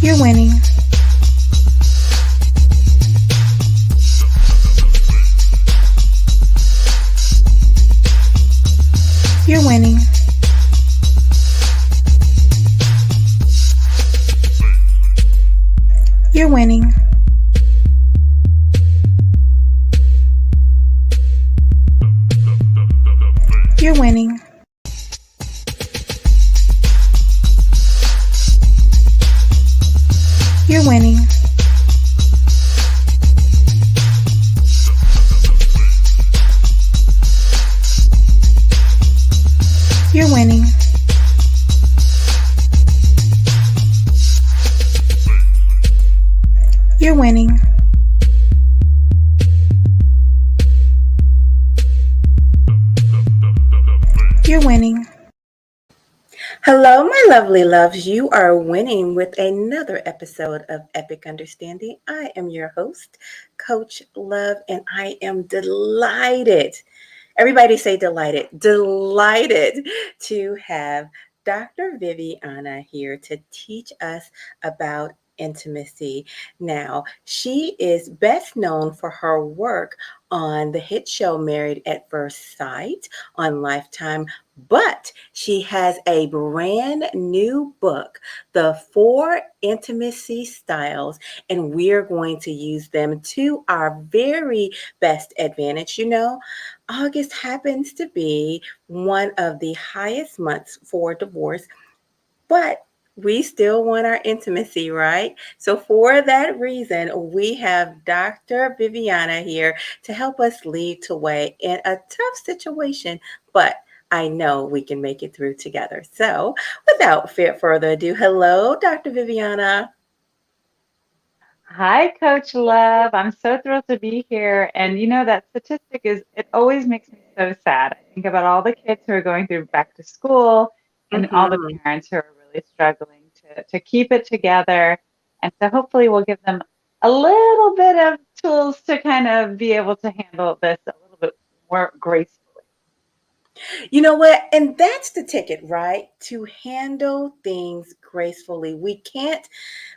You're winning. You're winning. You're winning. You're winning. You're winning. You're winning. You're winning. You're winning. Hello, my lovely loves. You are winning with another episode of Epic Understanding. I am your host, Coach Love, and I am delighted. Everybody say delighted. Delighted to have Dr. Viviana here to teach us about intimacy. Now, she is best known for her work on the hit show Married at First Sight on Lifetime, but she has a brand new book, The Four Intimacy Styles, and we're going to use them to our very best advantage. August happens to be one of the highest months for divorce, but we still want our intimacy, right? So for that reason, we have Dr. Viviana here to help us lead the way in a tough situation, but I know we can make it through together. So without further ado, hello, Dr. Viviana. Hi, Coach Love. I'm so thrilled to be here. And that statistic it always makes me so sad. I think about all the kids who are going through back to school and all the Mhm. parents who are really struggling to keep it together. And so hopefully we'll give them a little bit of tools to kind of be able to handle this a little bit more gracefully. You know what? And that's the ticket, right? To handle things gracefully. We can't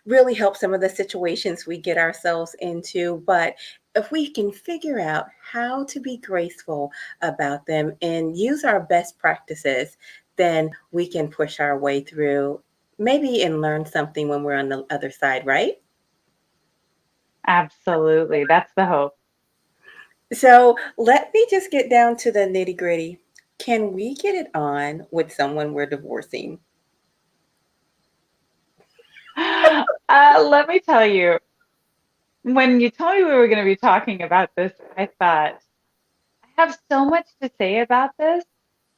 really help some of the situations we get ourselves into, but if we can figure out how to be graceful about them and use our best practices, then we can push our way through maybe and learn something when we're on the other side, right? Absolutely. That's the hope. So let me just get down to the nitty gritty. Can we get it on with someone we're divorcing? Let me tell you, when you told me we were going to be talking about this, I thought, I have so much to say about this,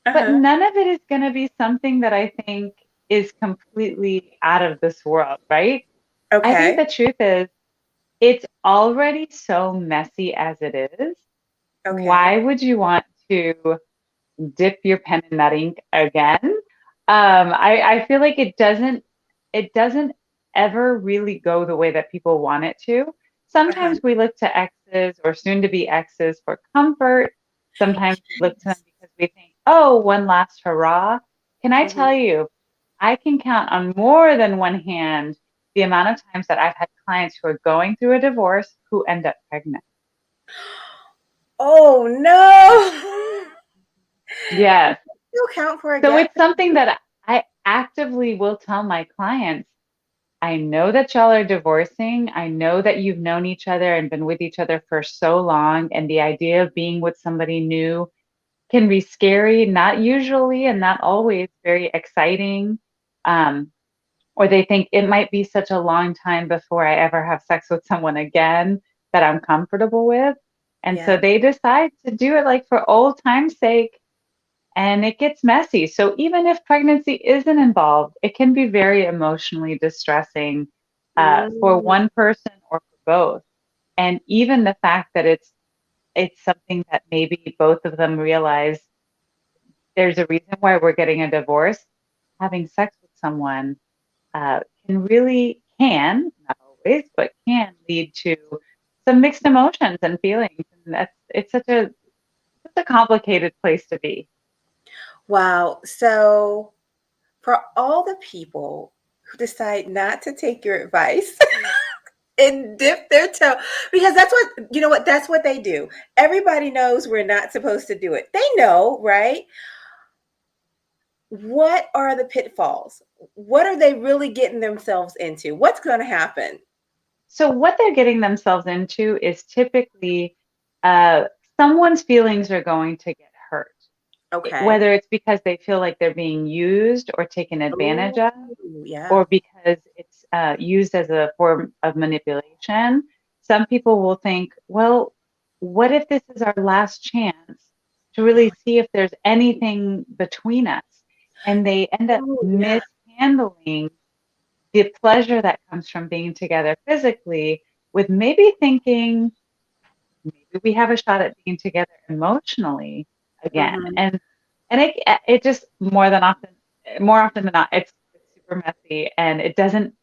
but Uh-huh. none of it is going to be something that I think is completely out of this world, right? I think Okay. the truth is, it's already so messy as it is. Okay. Why would you want to dip your pen in that ink again? I feel like it doesn't ever really go the way that people want it to. Uh-huh. Sometimes we look to exes or soon to be exes for comfort. Sometimes we look to them because we think, oh, one last hurrah. Can I Mhm. tell you, I can count on more than one hand the amount of times that I've had clients who are going through a divorce who end up pregnant. Oh no. Does Yes. that still count for a So gap? it's something that I actively will tell my clients. I know that y'all are divorcing. I know that you've known each other and been with each other for so long. And the idea of being with somebody new can be scary, not usually and not always very exciting. Um, or they think it might be such a long time before I ever have sex with someone again that I'm comfortable with. And so Yeah. they decide to do it like for old time's sake, and it gets messy. So even if pregnancy isn't involved, it can be very emotionally distressing for Mm, one person or for both. And even the fact that it's something that maybe both of them realize there's a reason why we're getting a divorce. Having sex with someone can, not always, but can lead to some mixed emotions and feelings. And it's such a complicated place to be. wow. So for all the people who decide not to take your advice and dip their toe, because that's what, you know what, that's what they do. Everybody knows we're not supposed to do it. They know, right? What are the pitfalls? What are they really getting themselves into? What's going to happen? So what they're getting themselves into is typically uh, someone's feelings are going to get hurt, Okay. whether it's because they feel like they're being used or taken advantage Oh, of, yeah. or because it's used as a form of manipulation. Some people will think, well, what if this is our last chance to really see if there's anything between us? And they end up Oh, yeah. mishandling the pleasure that comes from being together physically with maybe thinking maybe we have a shot at being together emotionally again. Hmm. And it just more often than not, it's super messy, and it doesn't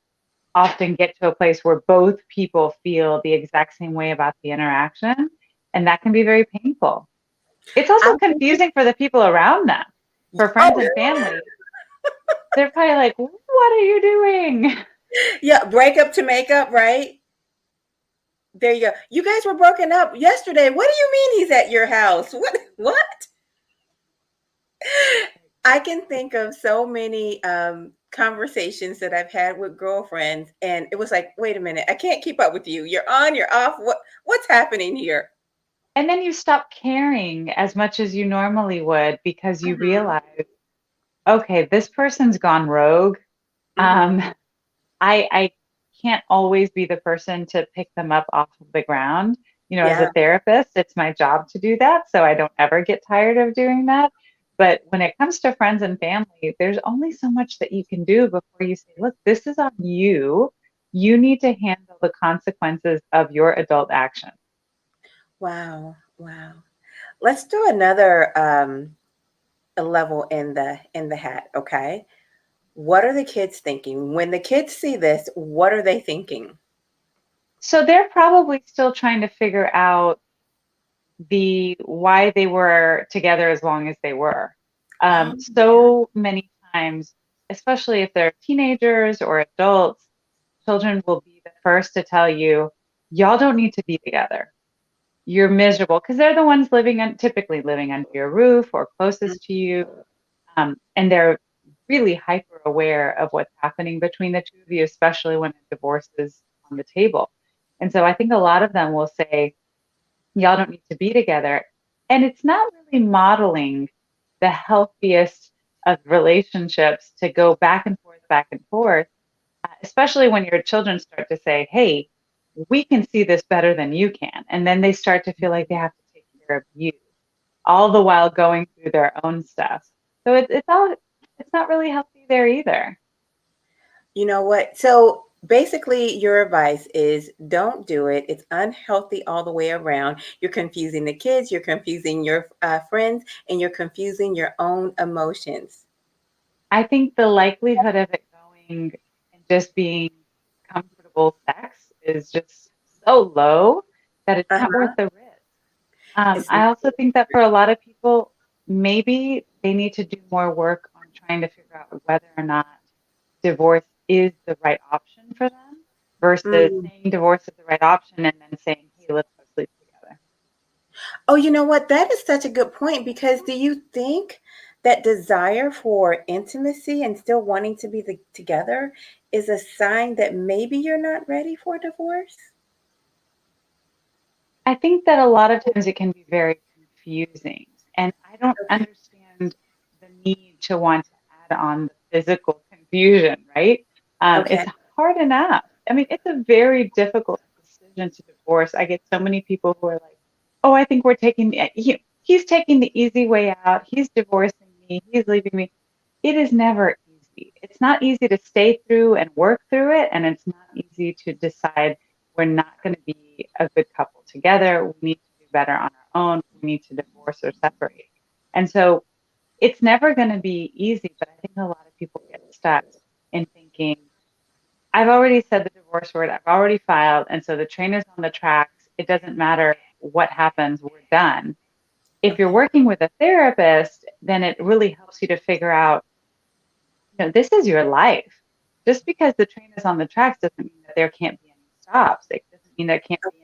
often get to a place where both people feel the exact same way about the interaction, and that can be very painful. It's I also think it's, confusing for the people around them, for friends oh, and family. They're probably like, "What are you doing?" yeah. Break up to make up, right? There you go. You guys were broken up yesterday. What do you mean he's at your house? What? What? I can think of so many conversations that I've had with girlfriends, and it was like, wait a minute, I can't keep up with you. You're on, you're off. What's happening here? And then you stop caring as much as you normally would because you Hmm. realize, okay, this person's gone rogue. Hmm. Um, I can't always be the person to pick them up off of the ground. You know, as a Yeah. therapist, it's my job to do that, so I don't ever get tired of doing that. But when it comes to friends and family, there's only so much that you can do before you say, look, this is on you. You need to handle the consequences of your adult action. Wow. Wow. Let's do another a level in the hat, okay? What are the kids thinking? When the kids see this, what are they thinking? So they're probably still trying to figure out the why they were together as long as they were. Oh, yeah. So many times, especially if they're teenagers or adults, children will be the first to tell you, y'all don't need to be together. You're miserable because they're the ones typically living under your roof or closest to you. And they're really hyper aware of what's happening between the two of you, especially when a divorce is on the table. And so I think a lot of them will say, y'all don't need to be together. And it's not really modeling the healthiest of relationships to go back and forth, especially when your children start to say, hey, we can see this better than you can. And then they start to feel like they have to take care of you, all the while going through their own stuff. So it's not really healthy there either. You know what? So basically, your advice is don't do it. It's unhealthy all the way around. You're confusing the kids, you're confusing your friends, and you're confusing your own emotions. I think the likelihood of it going and just being comfortable sex is just so low that it's not worth Uh-huh. the risk. It's I not. also think that for a lot of people, maybe they need to do more work on trying to figure out whether or not divorce is the right option for them versus Mm. saying divorce is the right option and then saying, hey, let's go sleep together. Oh, you know what? That is such a good point, because do you think that desire for intimacy and still wanting to be together is a sign that maybe you're not ready for divorce? I think that a lot of times it can be very confusing, and I don't Okay. understand the need to want to add on the physical confusion, right? Okay. It's hard enough. I mean, it's a very difficult decision to divorce. I get so many people who are like, "Oh, I think he's taking the easy way out. He's divorcing me. He's leaving me." It is never easy. It's not easy to stay through and work through it, and it's not easy to decide we're not going to be a good couple together. We need to do better on our own. We need to divorce or separate. And so it's never going to be easy, but I think a lot of people get stuck in thinking, I've already said the divorce word, I've already filed, and so the train is on the tracks. It doesn't matter what happens, we're done. If you're Okay. working with a therapist, then it really helps you to figure out, this is your life. just because the train is on the tracks doesn't mean that there can't be any stops. It doesn't mean there can't be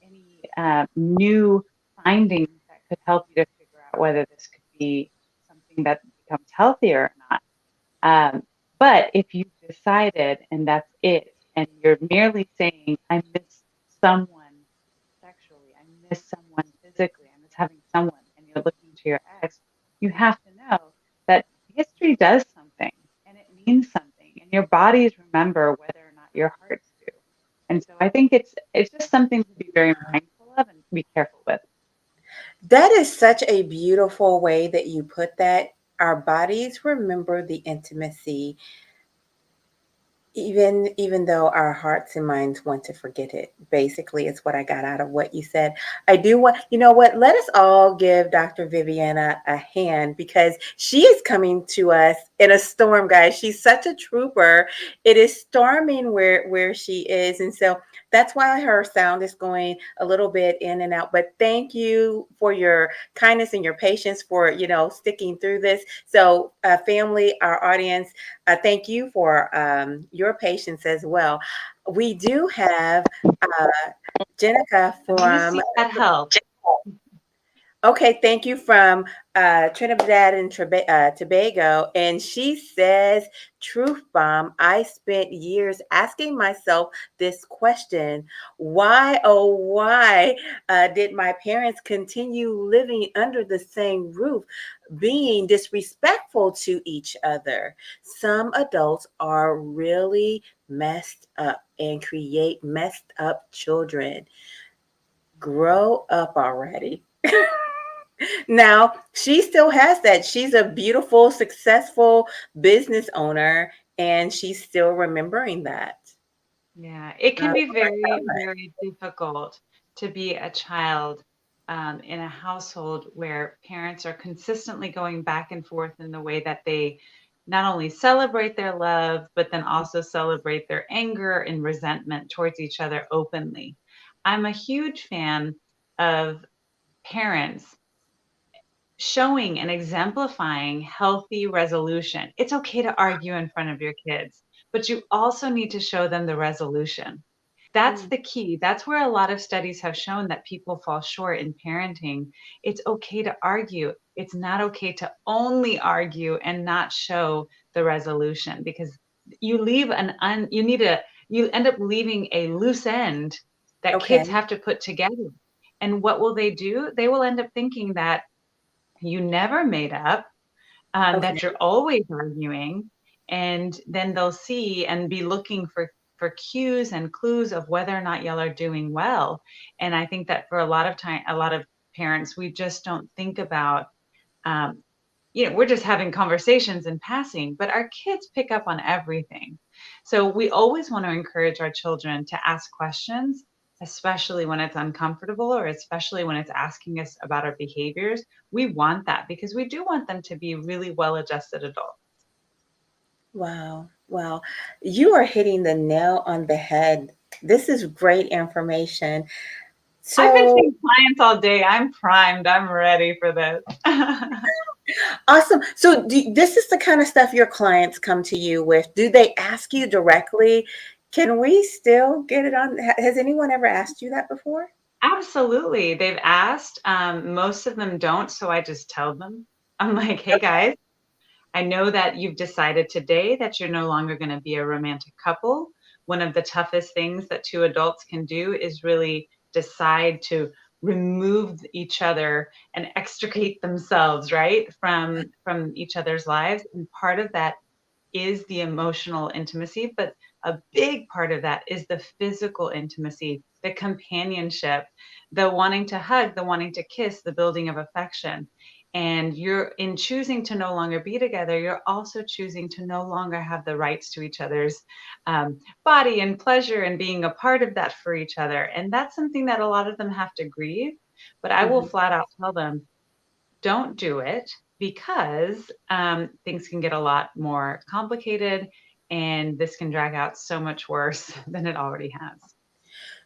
any new findings that could help you to figure out whether this could be something that becomes healthier or not. But if you've decided and that's it, and you're merely saying, I miss someone sexually, I miss someone physically, I miss having someone, and you're looking to your ex, you have to know that history does something and it means something, and your bodies remember whether or not your hearts do. And so I think it's just something to be very mindful of and be careful with. That is such a beautiful way that you put that. Our bodies remember the intimacy even though our hearts and minds want to forget it. Basically, it's what I got out of what you said. I do want, you know what, let us all give Dr. Viviana a hand, because she is coming to us in a storm, guys. She's such a trooper. It is storming where she is, and so that's why her sound is going a little bit in and out. But thank you for your kindness and your patience for, sticking through this. So family, our audience, thank you for your patience as well. We do have Jenica I'm going to from, seek that help. okay, thank you, from Trinidad and Tobago. And she says, Truth Bomb, I spent years asking myself this question: why, oh, why did my parents continue living under the same roof, being disrespectful to each other? Some adults are really messed up and create messed up children. Grow up already. Now, she still has that. She's a beautiful, successful business owner, and she's still remembering that. Yeah, it can be Oh my very, God. very difficult to be a child in a household where parents are consistently going back and forth in the way that they not only celebrate their love, but then also celebrate their anger and resentment towards each other openly. I'm a huge fan of parents showing and exemplifying healthy resolution. It's okay to argue in front of your kids, but you also need to show them the resolution. That's Mm, the key. That's where a lot of studies have shown that people fall short in parenting. It's okay to argue. It's not okay to only argue and not show the resolution, because you leave you end up leaving a loose end that kids okay. have to put together. And what will they do? They will end up thinking that you never made up, Okay. that you're always arguing, and then they'll see and be looking for cues and clues of whether or not y'all are doing well. And I think that for a lot of parents, we just don't think about, um, we're just having conversations in passing, but our kids pick up on everything. So we always want to encourage our children to ask questions, especially when it's uncomfortable or especially when it's asking us about our behaviors. We want that because we do want them to be really well adjusted adults. Wow. Wow. You are hitting the nail on the head. This is great information. I've been So seeing clients all day. I'm primed. I'm ready for this. awesome. So this is the kind of stuff your clients come to you with. Do they ask you directly? Can we still get it on? Has anyone ever asked you that before? Absolutely. They've asked. Most of them don't. So I just tell them, I'm like, hey guys, I know that you've decided today that you're no longer going to be a romantic couple. One of the toughest things that two adults can do is really decide to remove each other and extricate themselves, right, from each other's lives. And part of that is the emotional intimacy, but a big part of that is the physical intimacy, the companionship, the wanting to hug, the wanting to kiss, the building of affection. And you're in choosing to no longer be together, you're also choosing to no longer have the rights to each other's body and pleasure and being a part of that for each other. And that's something that a lot of them have to grieve. But I will Mhm. flat out tell them, don't do it, because things can get a lot more complicated and this can drag out so much worse than it already has.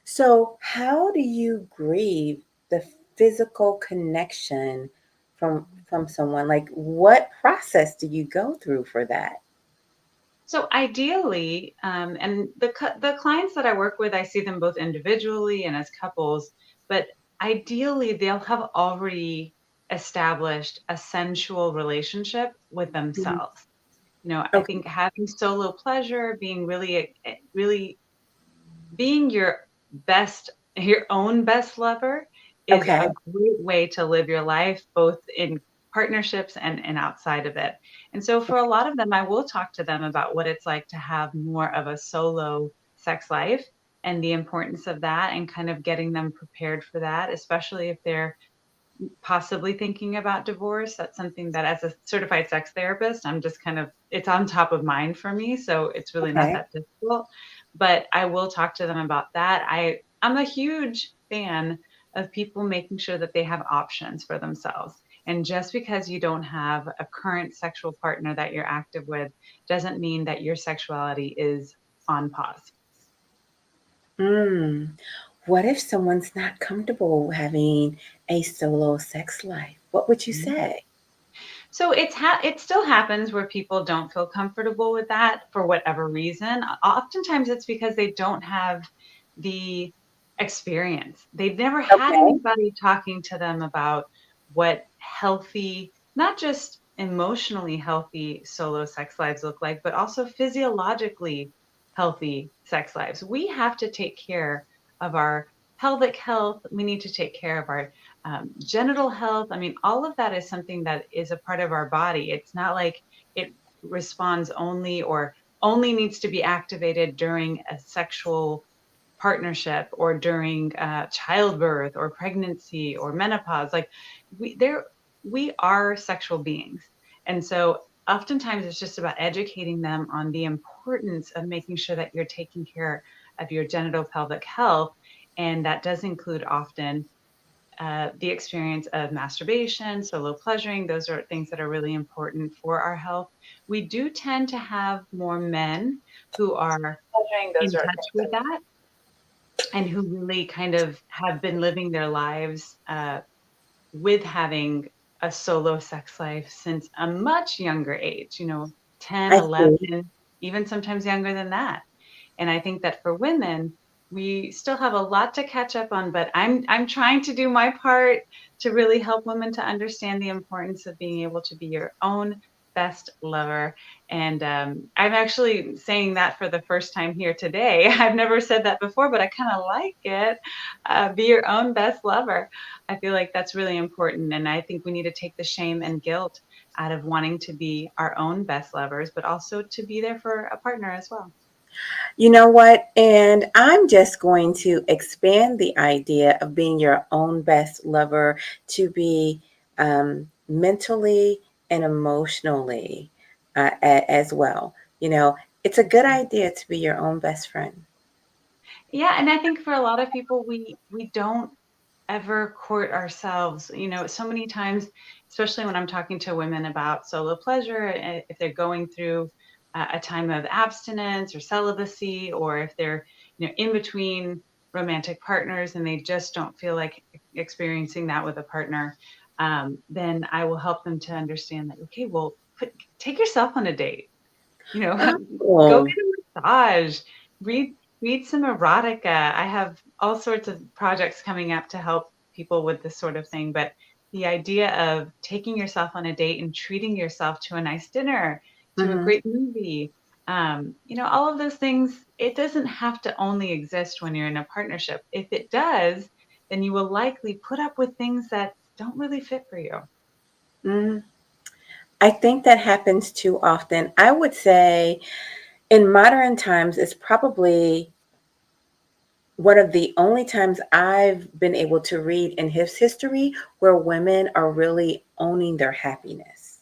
So, how do you grieve the physical connection from someone? Like, what process do you go through for that? So ideally, and the clients that I work with, I see them both individually and as couples, but ideally they'll have already established a sensual relationship with Mhm. themselves. I Okay. think having solo pleasure, being really being your own best lover is Okay. a great way to live your life, both in partnerships and outside of it. And so for a lot of them, I will talk to them about what it's like to have more of a solo sex life and the importance of that and kind of getting them prepared for that, especially if they're possibly thinking about divorce. That's something that as a certified sex therapist, I'm just kind of it's on top of mind for me, so it's really not Okay. that difficult. But I will talk to them about that. I'm a huge fan of people making sure that they have options for themselves. And just because you don't have a current sexual partner that you're active with doesn't mean that your sexuality is on pause. Mm. What if someone's not comfortable having a solo sex life? What would you say? So it still happens where people don't feel comfortable with that for whatever reason. Oftentimes it's because they don't have the experience. They've never had Okay. anybody talking to them about what healthy, not just emotionally healthy solo sex lives look like, but also physiologically healthy sex lives. We have to take care of our pelvic health. We need to take care of our genital health. I mean, all of that is something that is a part of our body. It's not like it responds only or only needs to be activated during a sexual partnership or during childbirth or pregnancy or menopause. Like we there we are sexual beings. And so oftentimes it's just about educating them on the importance of making sure that you're taking care of your genital pelvic health. And that does include often the experience of masturbation, solo pleasuring. Those are things that are really important for our health. We do tend to have more men who are Measuring those in are touch with that and who really kind of have been living their lives with having a solo sex life since a much younger age, 10, I 11, see. even sometimes younger than that. And I think that for women, we still have a lot to catch up on, but I'm trying to do my part to really help women to understand the importance of being able to be your own best lover. And I'm actually saying that for the first time here today. I've never said that before, but I kind of like it. Be your own best lover. I feel like that's really important. And I think we need to take the shame and guilt out of wanting to be our own best lovers, but also to be there for a partner as well. You know what? And I'm just going to expand the idea of being your own best lover to be mentally and emotionally as well. You know, it's a good idea to be your own best friend. Yeah, and I think for a lot of people, we don't ever court ourselves. So many times, especially when I'm talking to women about solo pleasure, if they're going through a time of abstinence or celibacy, or if they're in between romantic partners and they just don't feel like experiencing that with a partner, then I will help them to understand that. Okay, well, take yourself on a date. You know, go Oh, get a massage, read read some erotica. I have all sorts of projects coming up to help people with this sort of thing, but the idea of taking yourself on a date and treating yourself to a nice dinner, to a mhm. great movie, all of those things, it doesn't have to only exist when you're in a partnership. If it does, then you will likely put up with things that don't really fit for you. Mm. I think that happens too often. I would say in modern times, it's probably one of the only times I've been able to read in his history where women are really owning their happiness.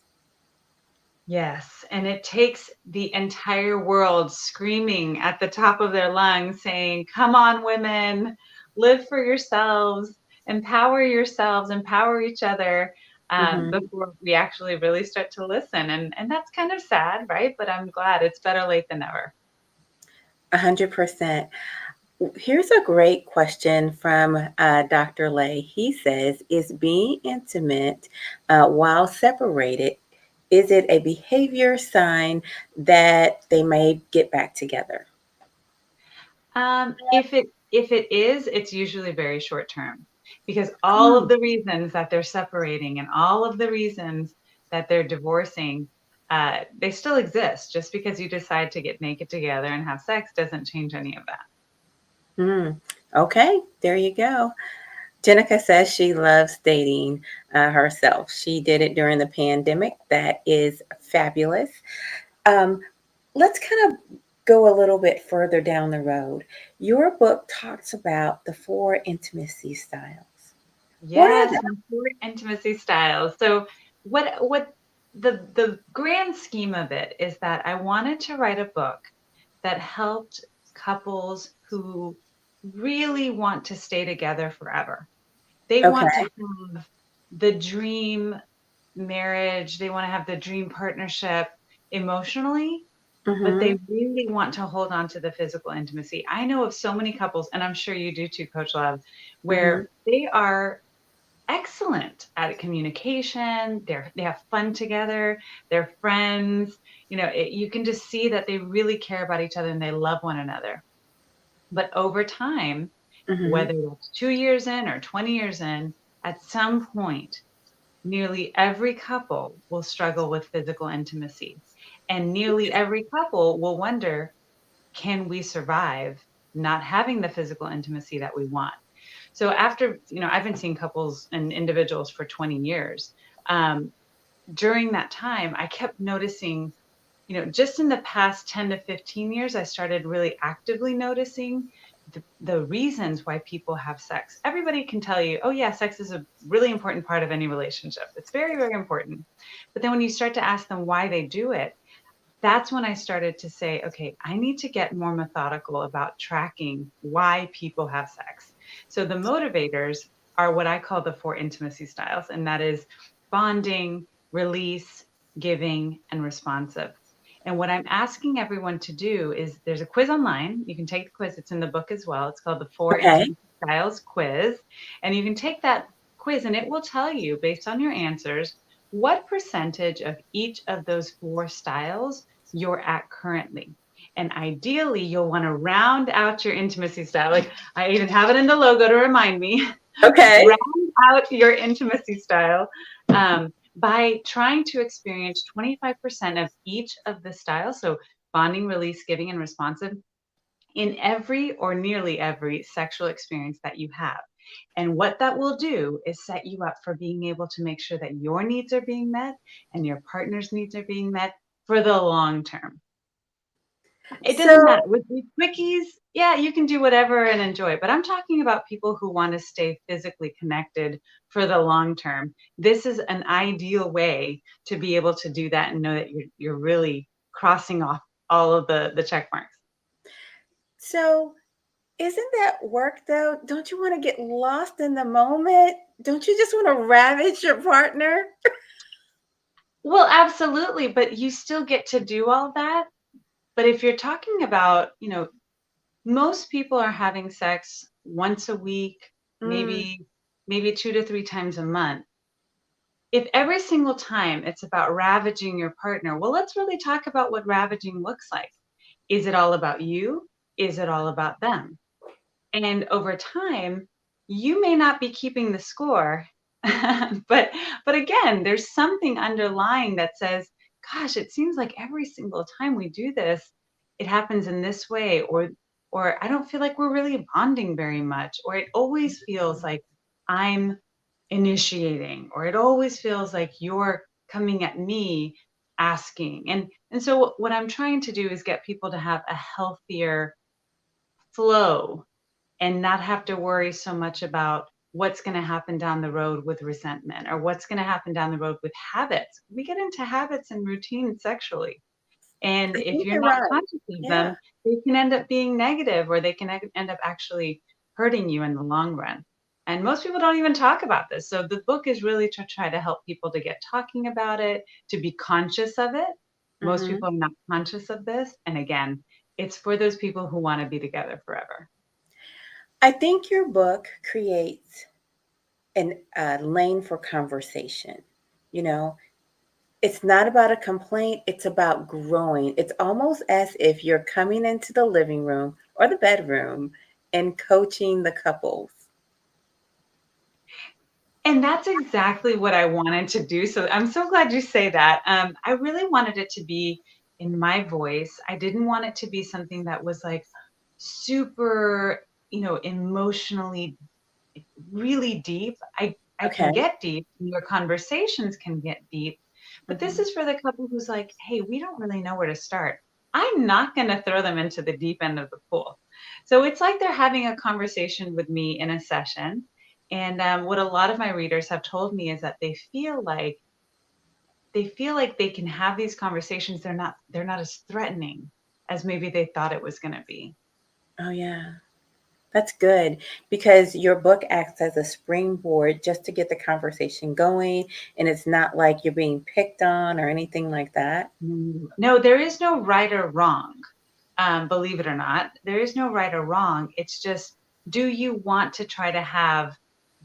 Yes, and it takes the entire world screaming at the top of their lungs saying, "Come on, women, live for yourselves, empower each other," Mhm. before we actually really start to listen. And that's kind of sad, right? But I'm glad it's better late than never. 100%. Here's a great question from Dr. Lay. He says, is being intimate while separated is it a behavior sign that they may get back together? If it is, it's usually very short term, because all of Mm, the reasons that they're separating and all of the reasons that they're divorcing, they still exist. Just because you decide to get naked together and have sex doesn't change any of that. mm. Okay, there you go. Jenica says she loves dating herself. She did it during the pandemic. That is fabulous. Um, let's kind of go a little bit further down the road. Your book talks about the four intimacy styles. What are Yes, they? my four intimacy styles. So what the grand scheme of it is that I wanted to write a book that helped couples who really want to stay together forever. They want to Okay. have the dream marriage, they want to have the dream partnership emotionally, but Mm-hmm. they really want to hold on to the physical intimacy. I know of so many couples, and I'm sure you do too, Coach Love, Mm-hmm. where they are excellent at communication. They have fun together. They're friends. You can just see that they really care about each other and they love one another. But over time, Mm-hmm. whether that's 2 years in or 20 years in, at some point, nearly every couple will struggle with physical intimacy. And nearly every couple will wonder, can we survive not having the physical intimacy that we want? So after, I've been seeing couples and individuals for 20 years. Um, During that time, I kept noticing, just in the past 10 to 15 years, I started really actively noticing the reasons why people have sex. Everybody can tell you, oh, yeah, sex is a really important part of any relationship. It's very, very important. But then when you start to ask them why they do it, that's when I started to say, okay, I need to get more methodical about tracking why people have sex. So the motivators are what I call the four intimacy styles, and that is bonding, release, giving, and responsive. And what I'm asking everyone to do is there's a quiz online. You can take the quiz, it's in the book as well. It's called the Four Okay. Intimacy Styles Quiz. And you can take that quiz, and it will tell you, based on your answers, what percentage of each of those four styles you're at currently. And ideally, you'll want to round out your intimacy style. Like I even have it in the logo to remind me. Okay. Round out your intimacy style by trying to experience 25% of each of the styles. So bonding, release, giving, and responsive in every or nearly every sexual experience that you have. And what that will do is set you up for being able to make sure that your needs are being met and your partner's needs are being met for the long term. It doesn't So, matter. With these quickies, yeah, you can do whatever and enjoy it. But I'm talking about people who want to stay physically connected for the long term. This is an ideal way to be able to do that and know that you're really crossing off all of the check marks. so, isn't that work though? Don't you want to get lost in the moment? Don't you just want to ravage your partner? Well, absolutely, but you still get to do all that. But if you're talking about, most people are having sex once a week, Mm, maybe 2 to 3 times a month. If every single time it's about ravaging your partner, well, let's really talk about what ravaging looks like. Is it all about you? Is it all about them? And over time, you may not be keeping the score, but again, there's something underlying that says, gosh, it seems like every single time we do this, it happens in this way, or I don't feel like we're really bonding very much, or it always feels like I'm initiating, or it always feels like you're coming at me asking. And so what I'm trying to do is get people to have a healthier flow and not have to worry so much about what's going to happen down the road with resentment or what's going to happen down the road with habits. We get into habits and routines sexually. And I if think you're you're not right. conscious of Yeah. them, they can end up being negative or they can end up actually hurting you in the long run. And most people don't even talk about this. So the book is really to try to help people to get talking about it, to be conscious of it. Most Hmm. people are not conscious of this. And again, it's for those people who want to be together forever. I think your book creates a lane for conversation. You know, It's not about a complaint, it's about growing. It's almost as if you're coming into the living room or the bedroom and coaching the couples. And that's exactly what I wanted to do. So I'm so glad you say that. I really wanted it to be in my voice. I didn't want it to be something that was like super, emotionally really deep. I can Okay. get deep, and your conversations can get deep. But this Mhm. is for the couple who's like, hey, we don't really know where to start. I'm not going to throw them into the deep end of the pool. So it's like they're having a conversation with me in a session. And what a lot of my readers have told me is that they feel like they can have these conversations. They're not as threatening as maybe they thought it was going to be. Oh, yeah. That's good because your book acts as a springboard just to get the conversation going. And it's not like you're being picked on or anything like that. No, there is no right or wrong. Believe it or not, there is no right or wrong. It's just, do you want to try to have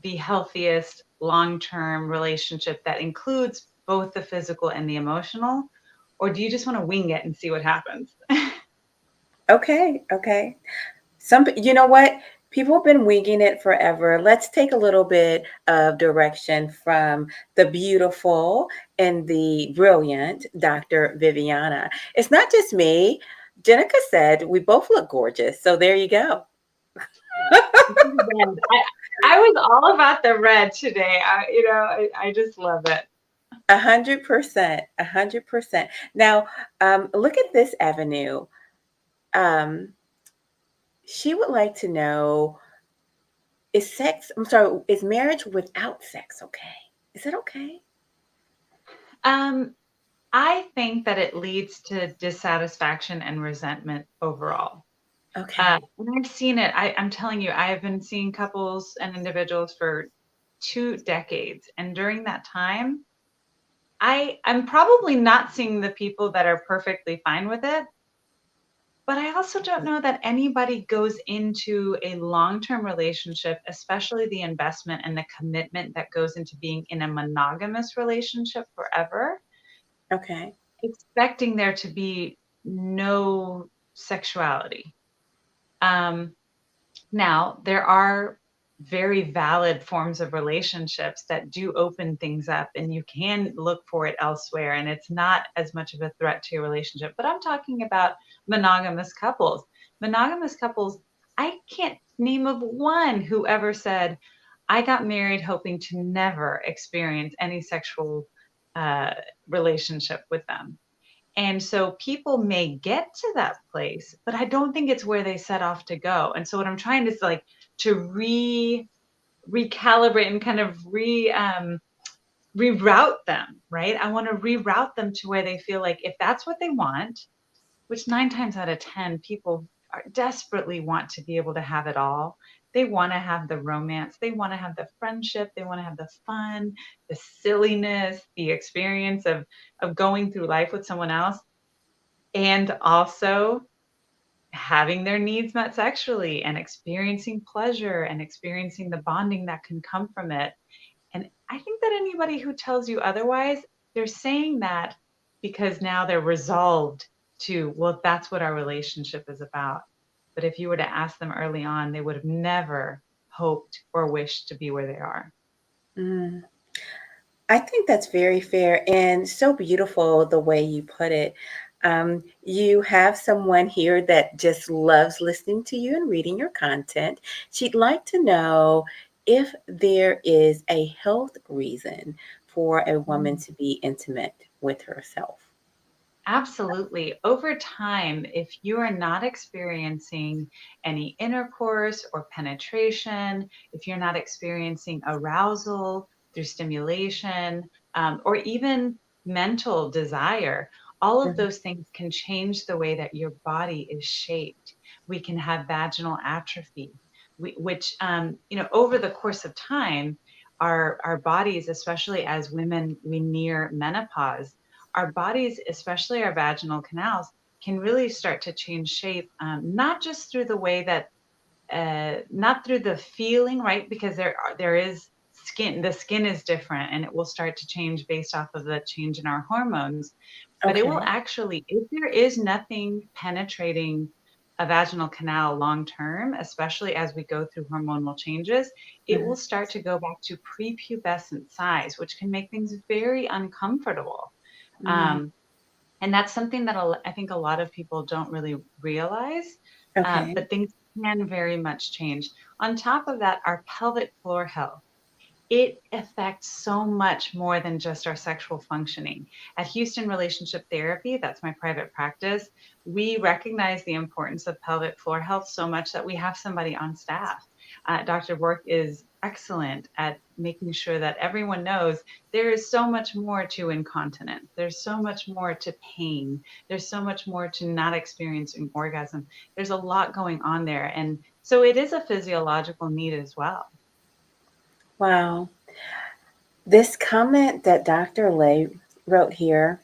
the healthiest long-term relationship that includes both the physical and the emotional? Or do you just want to wing it and see what happens? Okay. Okay. You know what? People have been winging it forever. Let's take a little bit of direction from the beautiful and the brilliant Dr. Viviana. It's not just me. Jenica said we both look gorgeous. So there you go. Red. I was all about the red today. I just love it. 100%. 100%. Now, look at this avenue. Um, she would like to know, is marriage without sex okay? Is it okay? Um, I think that it leads to dissatisfaction and resentment overall. Okay. And I've seen it. I'm telling you, I have been seeing couples and individuals for 2 decades. And during that time, I'm probably not seeing the people that are perfectly fine with it. But I also don't know that anybody goes into a long-term relationship, especially the investment and the commitment that goes into being in a monogamous relationship forever, Okay. expecting there to be no sexuality. Um, Now, there are very valid forms of relationships that do open things up, and you can look for it elsewhere, and it's not as much of a threat to your relationship. But I'm talking about monogamous couples. Monogamous couples, I can't name of one who ever said, I got married hoping to never experience any sexual uh, relationship with them. And so people may get to that place, but I don't think it's where they set off to go. And so what I'm trying to is like to recalibrate and kind of reroute them, right? I want to reroute them to where they feel like if that's what they want, which 9 times out of 10 people desperately want to be able to have it all. They want to have the romance, they want to have the friendship, they want to have the fun, the silliness, the experience of going through life with someone else, and also having their needs met sexually and experiencing pleasure and experiencing the bonding that can come from it. And I think that anybody who tells you otherwise, they're saying that because now they're resolved to, well, that's what our relationship is about. But if you were to ask them early on, they would have never hoped or wished to be where they are. Mm. I think that's very fair and so beautiful the way you put it. You have someone here that just loves listening to you and reading your content. She'd like to know if there is a health reason for a woman to be intimate with herself. Absolutely. Over time, if you are not experiencing any intercourse or penetration, if you're not experiencing arousal through stimulation, or even mental desire, all of Mhm. those things can change the way that your body is shaped. We can have vaginal atrophy, which, over the course of time, our bodies, especially as women, we near menopause, our bodies, especially our vaginal canals, can really start to change shape, not just through the way that, not through the feeling, right? Because there is the skin is different, and it will start to change based off of the change in our hormones. But it will Okay. actually, if there is nothing penetrating a vaginal canal long term, especially as we go through hormonal changes, it will Mhm. start to go back to prepubescent size, which can make things very uncomfortable. Mm. Um, and that's something that I think a lot of people don't really realize, Okay. but things can very much change. On top of that, our pelvic floor health, it affects so much more than just our sexual functioning. At Houston Relationship Therapy, that's my private practice, we recognize the importance of pelvic floor health so much that we have somebody on staff. Dr. Bork is excellent at making sure that everyone knows there is so much more to incontinence. There's so much more to pain. There's so much more to not experiencing orgasm. There's a lot going on there. And so it is a physiological need as well. Wow. This comment that Dr. Lay wrote here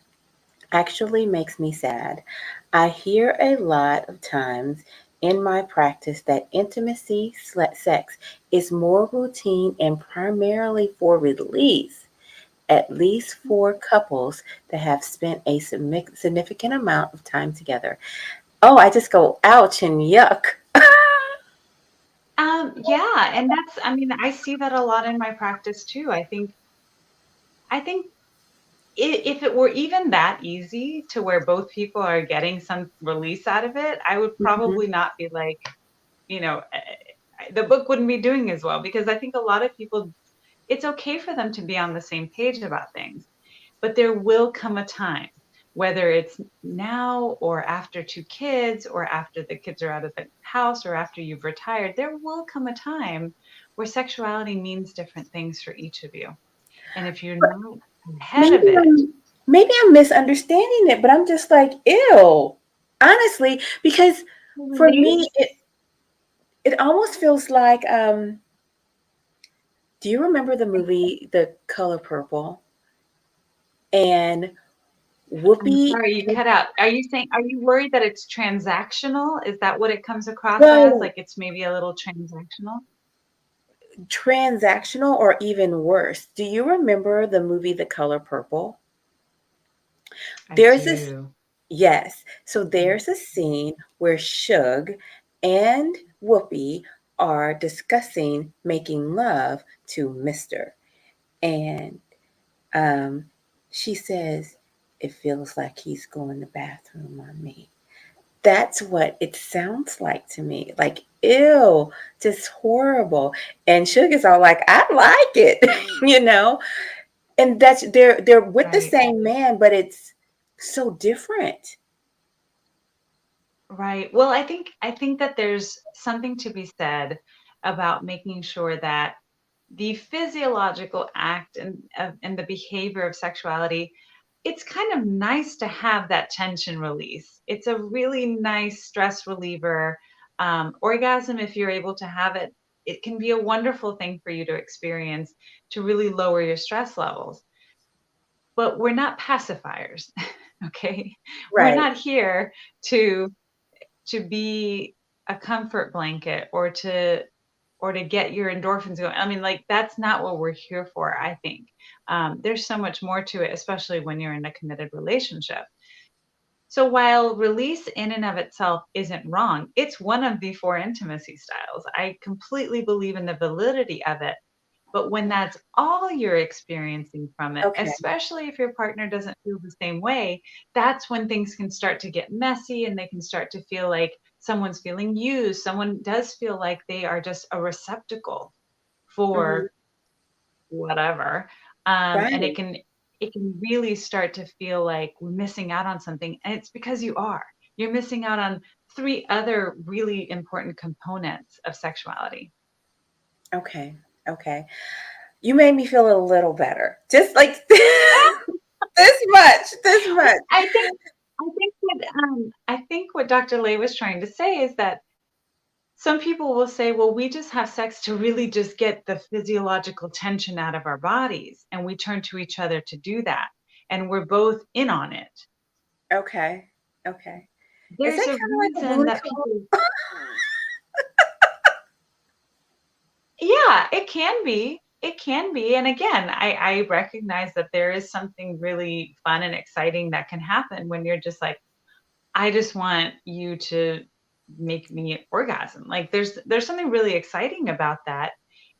actually makes me sad. I hear a lot of times in my practice that intimacy sex is more routine and primarily for release, at least for couples that have spent a significant amount of time together. Oh, I just go, ouch and yuck. Yeah, and I mean, I see that a lot in my practice too. I think if it were even that easy to where both people are getting some release out of it, I would Mhm. probably not be like, you know, the book wouldn't be doing as well, because I think a lot of people, it's okay for them to be on the same page about things, but there will come a time, whether it's now or after 2 kids or after the kids are out of the house or after you've retired, there will come a time where sexuality means different things for each of you. And if you're not ahead Maybe of it, maybe I'm misunderstanding it, but I'm just like, ew. Honestly, because for me, release. it almost feels like do you remember the movie The Color Purple? And I'm Whoopi, sorry, you cut out. Are you worried that it's transactional? Is that what it comes across as? well, Like it's maybe a little transactional? transactional or even worse. Do you remember the movie The Color Purple? I There's this, do. yes. So there's a scene where Suge and Whoopi are discussing making love to Mr. And um, she says, it feels like he's going to the bathroom on me. That's what it sounds like to me. Like, ew, just horrible. And Sugar's all like, I like it, you know? And that's they're with the Right. same man, but it's so different. Right. Well, I think that there's something to be said about making sure that the physiological act and the behavior of sexuality, it's kind of nice to have that tension release. It's a really nice stress reliever. Orgasm, if you're able to have it, it can be a wonderful thing for you to experience to really lower your stress levels. But we're not pacifiers, okay? We're Right. not here to be a comfort blanket or to get your endorphins going. I mean, like that's not what we're here for, I think. There's so much more to it, especially when you're in a committed relationship. So while release in and of itself isn't wrong, it's one of the four intimacy styles. I completely believe in the validity of it. But when that's all you're experiencing from it, Okay. especially if your partner doesn't feel the same way, that's when things can start to get messy and they can start to feel like someone's feeling used. Someone does feel like they are just a receptacle Hmm. for whatever. And Right. it can really start to feel like we're missing out on something. And it's because you are. You're missing out on three other really important components of sexuality. Okay. Okay. You made me feel a little better. Just like this much. This much. I think what Dr. Lay was trying to say is that some people will say, well, we just have sex to really just get the physiological tension out of our bodies, and we turn to each other to do that, and we're both in on it. Okay. Okay. Is There's that a kind of like a reason booty that call? people, yeah, it can be. It can be. And again, I recognize that there is something really fun and exciting that can happen when you're just like, I just want you to make me orgasm. Like there's something really exciting about that.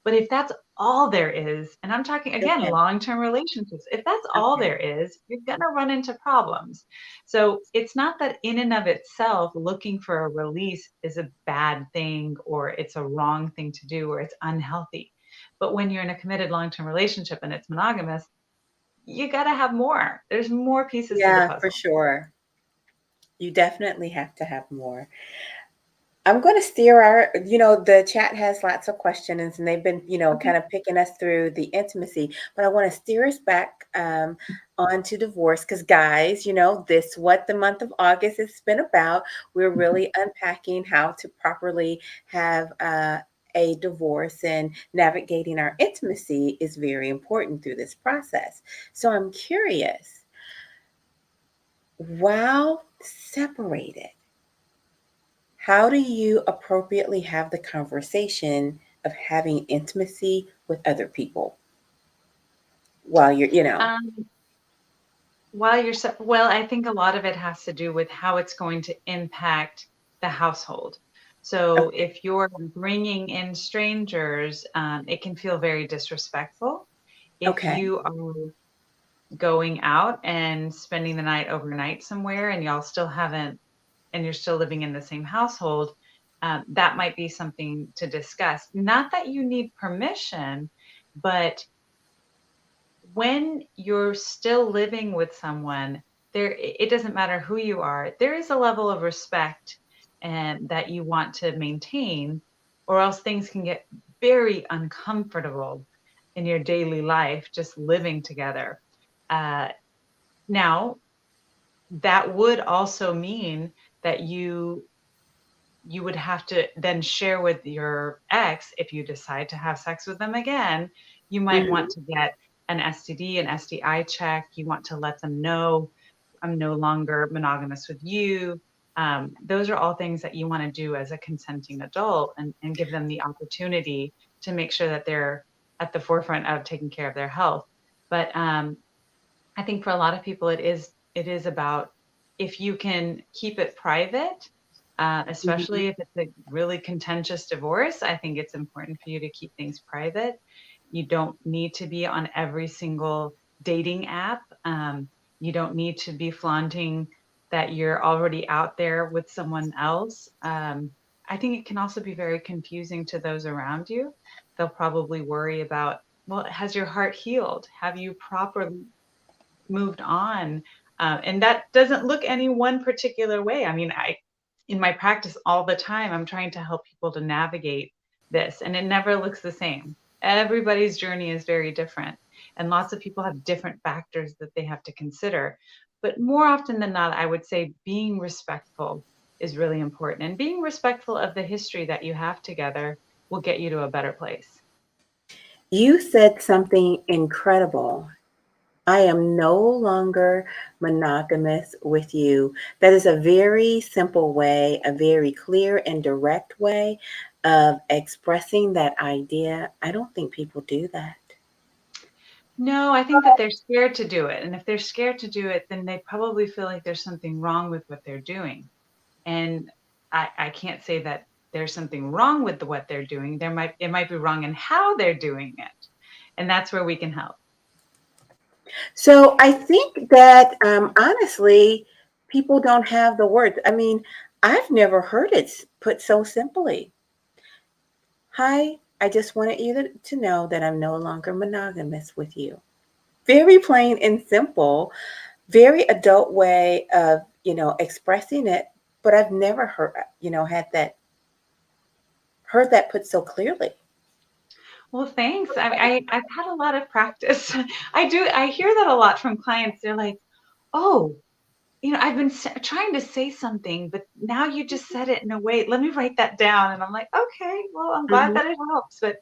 But if that's all there is, and I'm talking again, Okay. long-term relationships, if that's all Okay. there is, you're gonna run into problems. So it's not that in and of itself, looking for a release is a bad thing or it's a wrong thing to do or it's unhealthy. But when you're in a committed long-term relationship and it's monogamous, you gotta have more. There's more pieces to the Yeah, for puzzle. sure. You definitely have to have more. I'm going to steer the chat has lots of questions and they've been, Okay. kind of picking us through the intimacy, but I want to steer us back onto divorce because, guys, this what the month of August has been about. We're really unpacking how to properly have a divorce, and navigating our intimacy is very important through this process. So I'm curious, while separated, how do you appropriately have the conversation of having intimacy with other people while you're. Um, While you're well, I think a lot of it has to do with how it's going to impact the household. So Okay. if you're bringing in strangers, it can feel very disrespectful. If Okay. you are going out and spending the night overnight somewhere and y'all still haven't, and you're still living in the same household, that might be something to discuss. Not that you need permission, but when you're still living with someone, it doesn't matter who you are, there is a level of respect and that you want to maintain, or else things can get very uncomfortable in your daily life just living together. Uh, Now, that would also mean that you would have to then share with your ex if you decide to have sex with them again. You might want Mhm. to get an STD, an STI check. You want to let them know, I'm no longer monogamous with you. Those are all things that you want to do as a consenting adult, and give them the opportunity to make sure that they're at the forefront of taking care of their health. But I think for a lot of people, it is about, if you can keep it private, Mhm. especially if it's a really contentious divorce. I think it's important for you to keep things private. You don't need to be on every single dating app. You don't need to be flaunting that you're already out there with someone else. I think it can also be very confusing to those around you. They'll probably worry about, well, has your heart healed? Have you properly moved on? And that doesn't look any one particular way. I mean, in my practice all the time, I'm trying to help people to navigate this, and it never looks the same. Everybody's journey is very different, and lots of people have different factors that they have to consider. But more often than not, I would say being respectful is really important, and being respectful of the history that you have together will get you to a better place. You said something incredible. I am no longer monogamous with you. That is a very simple way, a very clear and direct way of expressing that idea. I don't think people do that. No, I think that they're scared to do it. And if they're scared to do it, then they probably feel like there's something wrong with what they're doing. And I can't say that there's something wrong with what they're doing. It might be wrong in how they're doing it. And that's where we can help. So I think that honestly, people don't have the words. I mean, I've never heard it put so simply. Hi, I just wanted you to know that I'm no longer monogamous with you. Very plain and simple, very adult way of, expressing it, but I've never had that heard that put so clearly. Well, thanks. I've had a lot of practice. I hear that a lot from clients. They're like, oh, I've been trying to say something, but now you just said it in a way. Let me write that down. And I'm like, okay, well, I'm glad Mhm. that it helps. But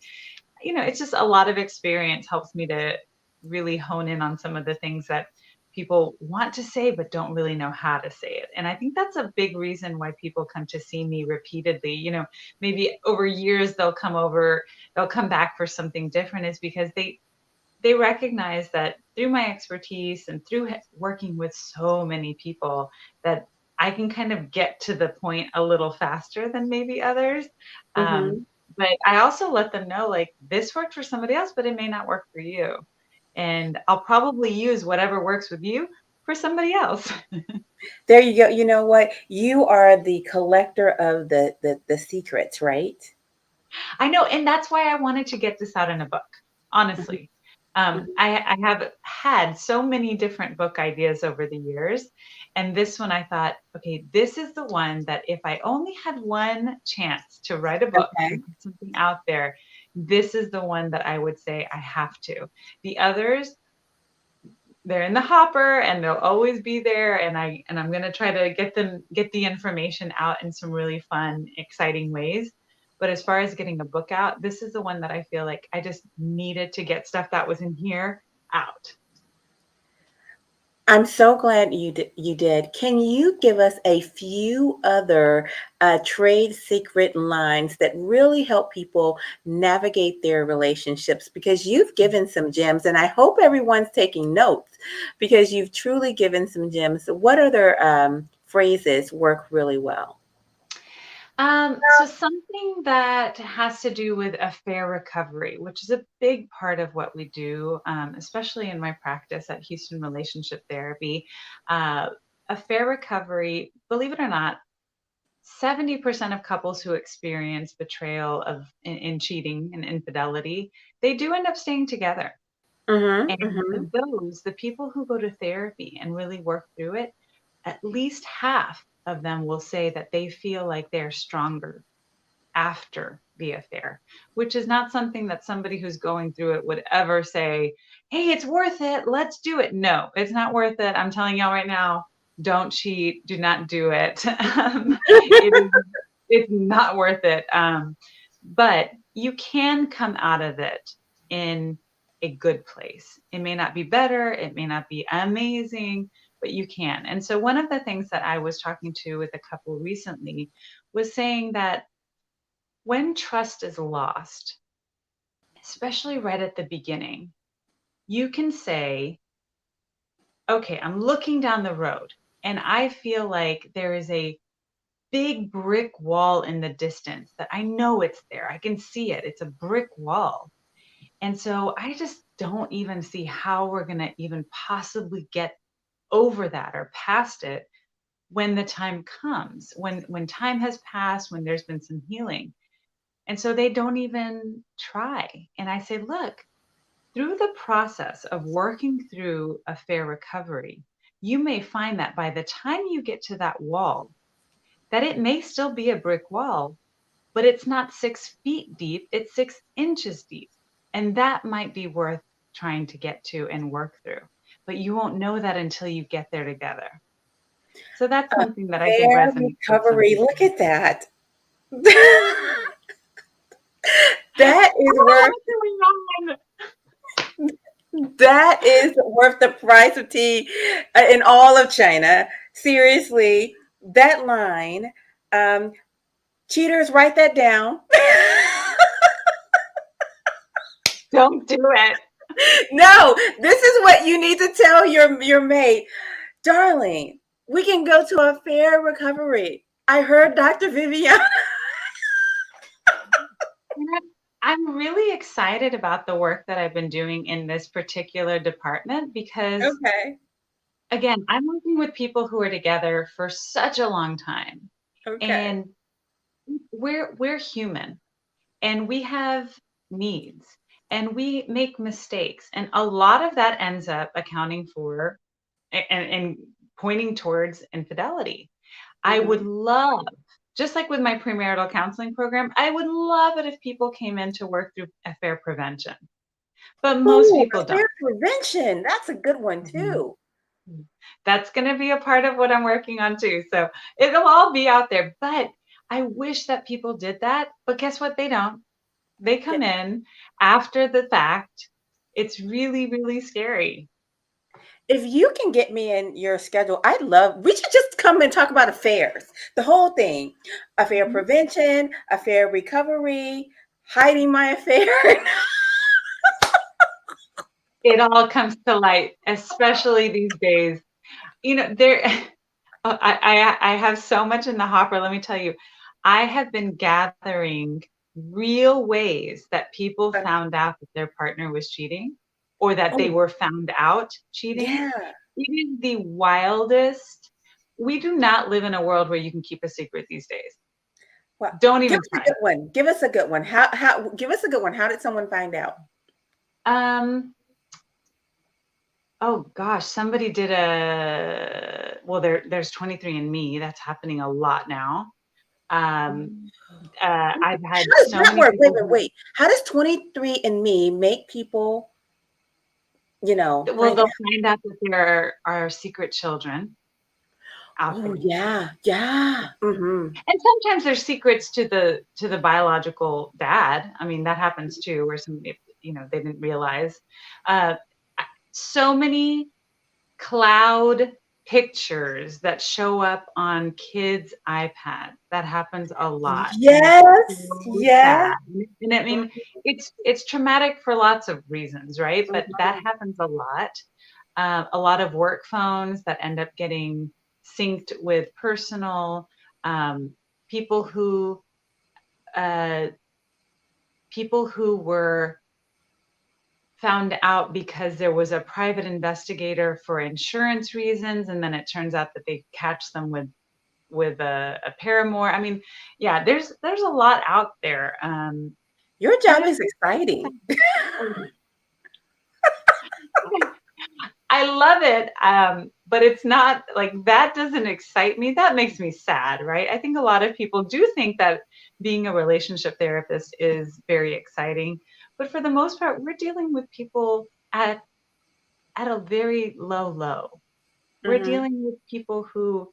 it's just a lot of experience helps me to really hone in on some of the things that people want to say but don't really know how to say it. And I think that's a big reason why people come to see me repeatedly. Maybe over years they'll come back for something different, is because they recognize that through my expertise and through working with so many people, that I can kind of get to the point a little faster than maybe others. Mm-hmm. But I also let them know, like, this worked for somebody else, but it may not work for you. And I'll probably use whatever works with you for somebody else. There you go. You know what? You are the collector of the secrets, right? I know, and that's why I wanted to get this out in a book, Mm-hmm. honestly. I have had so many different book ideas over the years, and this one I thought, okay, this is the one that if I only had one chance to write a book Okay. and put something out there, this is the one that I would say I have to. The others, they're in the hopper and they'll always be there, and I'm going to try to get the information out in some really fun, exciting ways. But as far as getting a book out, this is the one that I feel like I just needed to get stuff that was in here out. I'm so glad you did. Can you give us a few other trade secret lines that really help people navigate their relationships? Because you've given some gems, and I hope everyone's taking notes because you've truly given some gems. What other phrases work really well? So something that has to do with affair recovery, which is a big part of what we do, especially in my practice at Houston Relationship Therapy. Uh, Affair recovery, believe it or not, 70% of couples who experience betrayal in cheating and infidelity, they do end up staying together. Mm-hmm, And for mm-hmm. those, the people who go to therapy and really work through it, at least half of them will say that they feel like they're stronger after the affair, which is not something that somebody who's going through it would ever say, hey, it's worth it. Let's do it. No, it's not worth it. I'm telling y'all right now, don't cheat. Do not do it. It's not worth it. But you can come out of it in a good place. It may not be better, it may not be amazing, but you can. And so, one of the things that I was talking to with a couple recently was saying that when trust is lost, especially right at the beginning, you can say, okay, I'm looking down the road and I feel like there is a big brick wall in the distance that I know it's there. I can see it. It's a brick wall. And so I just don't even see how we're going to even possibly get over that or past it when the time comes, when time has passed, when there's been some healing. And so they don't even try. And I say, look, through the process of working through affair recovery, you may find that by the time you get to that wall, that it may still be a brick wall, but it's not 6 feet deep, it's 6 inches deep. And that might be worth trying to get to and work through. But you won't know that until you get there together. So that's something that I think Fair resonates with some recovery. people. Look at that. That is worth What's going on? that is worth the price of tea in all of China. Seriously, that line, um, cheaters, write that down. Don't do it. No, this is what you need to tell your mate, darling. We can go to a fair recovery. I heard Dr. Vivian. You know, I'm really excited about the work that I've been doing in this particular department because, Okay, again, I'm working with people who are together for such a long time. okay. And we're human and we have needs and we make mistakes. And a lot of that ends up accounting for and pointing towards infidelity. I would Mhm. love, just like with my premarital counseling program, I would love it if people came in to work through affair prevention, but most Ooh, people don't. affair prevention. That's a good one Mhm. too. That's going to be a part of what I'm working on too. So it'll all be out there. But I wish that people did that. But guess what? They don't. They Yeah. come in after the fact. It's really, really scary. if you can get me in your schedule, we should just come and talk about affairs, the whole thing, affair Mhm. prevention, affair recovery, hiding my affair. It all comes to light, especially these days. There, I have so much in the hopper. Let me tell you, I have been gathering real ways that people found out that their partner was cheating or that they Oh, were found out cheating. yeah. It is the wildest. We do not live in a world where you can keep a secret these days. Well, Don't give even us a try. good one. Give us a good one. Give us a good one. How did someone find out? Um, oh gosh, somebody did well, there's 23andMe. That's happening a lot now. Um, I've had How does so that many work? Wait, people wait, wait. How does 23andMe make people, well, find they'll out? find out that there are secret children out Oh, there. yeah, yeah. Mm-hmm. And sometimes there's secrets to the biological dad. I mean, that happens too, where somebody, they didn't realize. Uh, so many cloud pictures that show up on kids' iPads. That happens a lot, and it's Yes, so yes. sad. And I mean, it's traumatic for lots of reasons, right? But that Mhm. happens a lot. A lot of work phones that end up getting synced with personal um, people who uh, people who were found out because there was a private investigator for insurance reasons, and then it turns out that they catch them with a paramour. I mean, yeah, there's a lot out there. Your But job is exciting. I love it, but it's not like that doesn't excite me. That makes me sad, right? I think a lot of people do think that being a relationship therapist is very exciting, but for the most part, we're dealing with people at a very low. We're Mhm, dealing with people who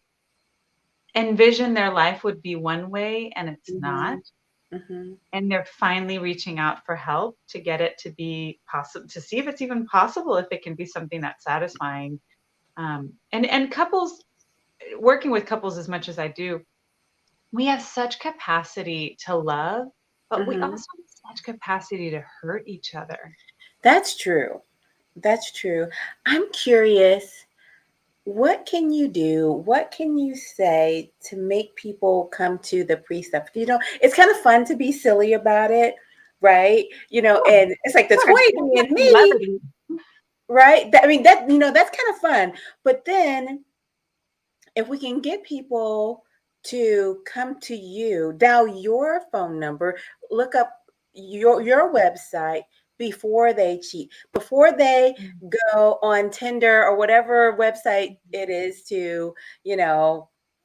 envision their life would be one way and it's not. mhm, mhm. And they're finally reaching out for help to get it to be possible, to see if it's even possible, if it can be something that's satisfying. And couples, working with couples as much as I do, we have such capacity to love, but we Mhm. also have such capacity to hurt each other. That's true. That's true. I'm curious, what can you do? What can you say to make people come to the precept? It's kind of fun to be silly about it, right? Yeah, And it's like the sure. 23 and Some me, levity. right? I mean, that's kind of fun. But then if we can get people to come to you, dial your phone number, look up your website before they cheat, before they go on Tinder or whatever website it is to,